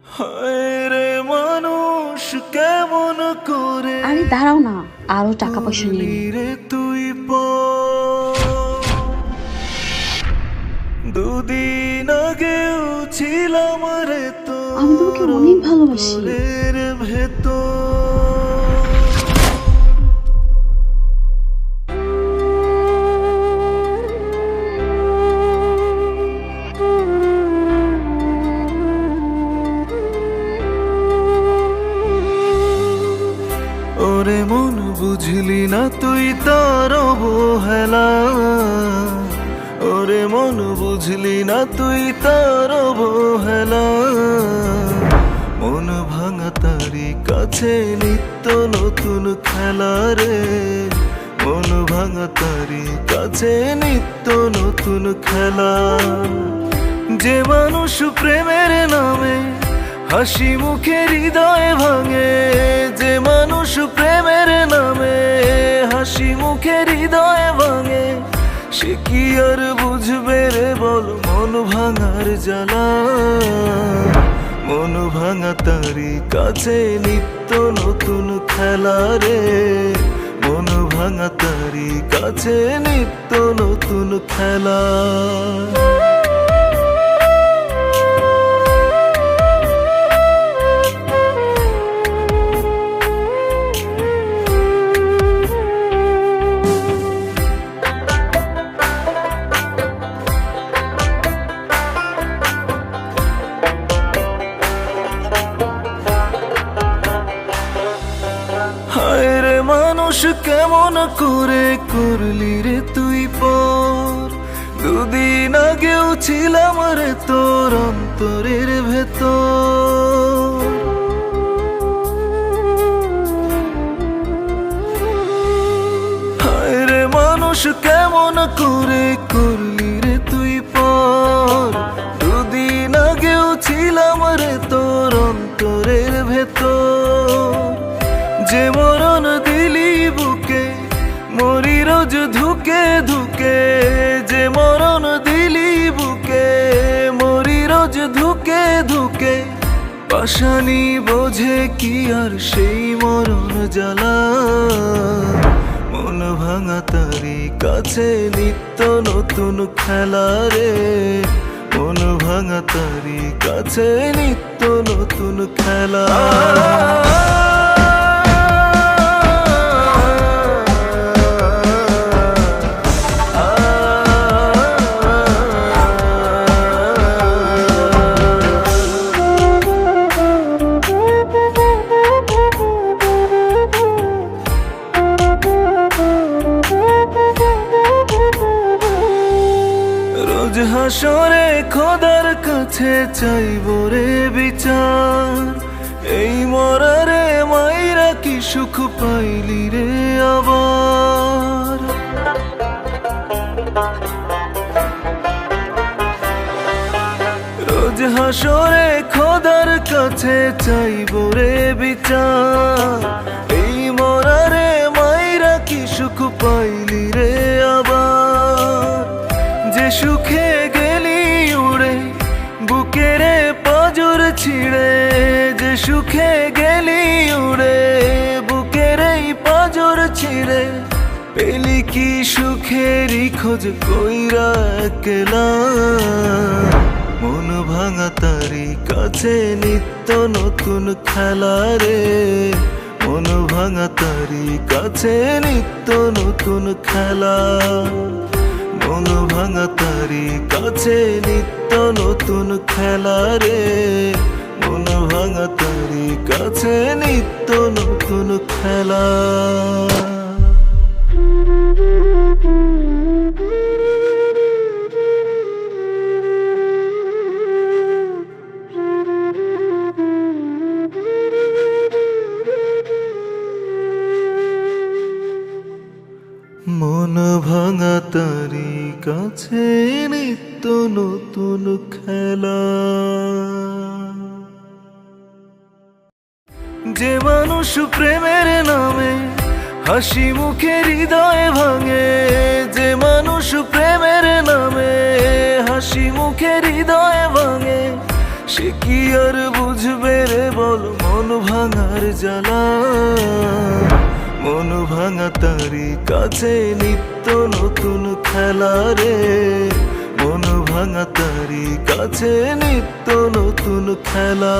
হায় রে মানুষ কেমন করে আরে দাঁড়াও না, আরো টাকা পয়সা নিয়ে নিই। রে তুই দুদিন আগেও ছিলাম রে তো আমি তোমাকে অনেক ভালোবাসি। ভেতর ওরে মন বুঝলি না তুই তার অবহেলা, ওরে মন বুঝলি না তুই তার অবহেলা। মন ভাঙা তারি কাছে নিত্য নতুন খেলা রে, মন ভাঙা তারি কাছে নিত্য নতুন খেলা। যে মানুষ প্রেমের নামে হাসি মুখে হৃদয় ভাঙে, যে মানুষ প্রেমের নামে হাসি মুখে হৃদয় ভাঙে, সে কি আর বুঝবে রে বল মন ভাঙার জ্বালা। মন ভাঙা তারি কাছে নিত্য নতুন খেলা রে, মন ভাঙা তারি কাছে নিত্য নতুন খেলা। হায় রে মানুষ কেমন করে করলি রে তুই পর, দুদিন আগেও ছিলাম রে তোর অন্তরের ভেতর। হায় রে মানুষ কেমন করে করলি রে তুই পর, দুদিন আগেও ছিলাম রে তোর অন্তরের ভেতর। যে মরণ দিলি বুকে মরি রোজ ধুকে ধুকে, যে মরণ দিলি বুকে মরি রোজ ধুকে ধুকে, পাশানি বোঝে কি আর সেই মরণ জ্বালা। মন ভাঙা তারি কাছে নিত্য নতুন খেলা রে, মন ভাঙা তারি কাছে নিত্য নতুন খেলা। রোজ হাসরে খোদার কাছে চাইব রে বিচার, এই মরারে মাইরা কি সুখ পাইলি রে আবার। রোজ হাসরে খোদার কাছে চাইব রে বিচার, এই মরারে মাইরা কি সুখ পাইলি রে আবার। যে সুখে গেলি উড়ে বুকেরে পাজর ছিঁড়ে, যে সুখে গেলি উড়ে বুকেরে পাজর ছিঁড়ে, পেলি কি সুখেরই খোঁজ কইরা একলা। মন ভাঙা তারি কাছে নিত্য নতুন খেলা রে, মন ভাঙা তারি কাছে নিত্য নতুন খেলা। মন ভাঙা তারি কাছে নিত্য নতুন খেলা রে, মন ভাঙা তারি কাছে নিত্য নতুন খেলা। মন ভাঙা তারি কাছে নিত্য নতুন খেলা। যে মানুষ প্রেমের নামে হাসি মুখে হৃদয় ভাঙে, যে মানুষ প্রেমের নামে হাসি মুখে হৃদয় ভাঙে, সে কি আর বুঝবে রে বল মন ভাঙার জ্বালা। মন ভাঙা তারি কাছে নিত্য নতুন খেলা রে, মন ভাঙা তারি কাছে নিত্য নতুন খেলা।